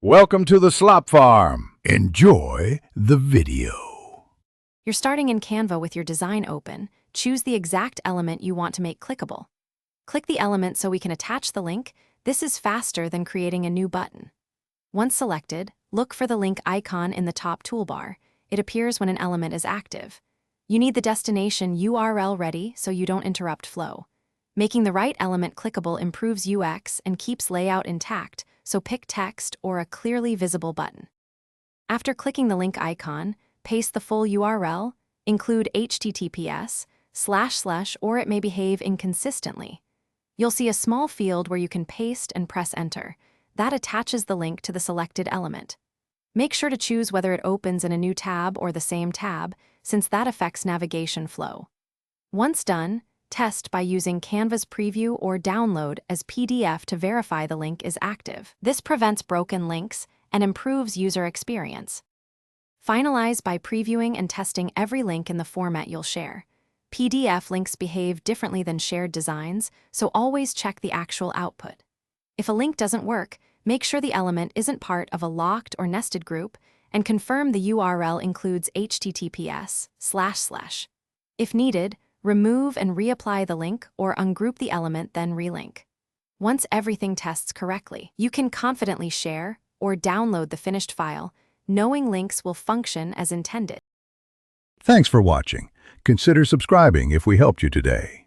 Welcome to the Slop Farm. Enjoy the video. You're starting in Canva with your design open. Choose the exact element you want to make clickable. Click the element so we can attach the link. This is faster than creating a new button. Once selected, look for the link icon in the top toolbar. It appears when an element is active. You need the destination URL ready so you don't interrupt flow. Making the right element clickable improves UX and keeps layout intact, so pick text or a clearly visible button. After clicking the link icon, paste the full URL, include https, / or it may behave inconsistently. You'll see a small field where you can paste and press enter. That attaches the link to the selected element. Make sure to choose whether it opens in a new tab or the same tab, since that affects navigation flow. Once done, test by using Canva's preview or download as PDF to verify the link is active. This prevents broken links and improves user experience. Finalize by previewing and testing every link in the format you'll share. PDF links behave differently than shared designs, so always check the actual output. If a link doesn't work, make sure the element isn't part of a locked or nested group and confirm the URL includes https //. If needed, remove and reapply the link or ungroup the element, then relink. Once everything tests correctly, you can confidently share or download the finished file, knowing links will function as intended. Thanks for watching. Consider subscribing if we helped you today.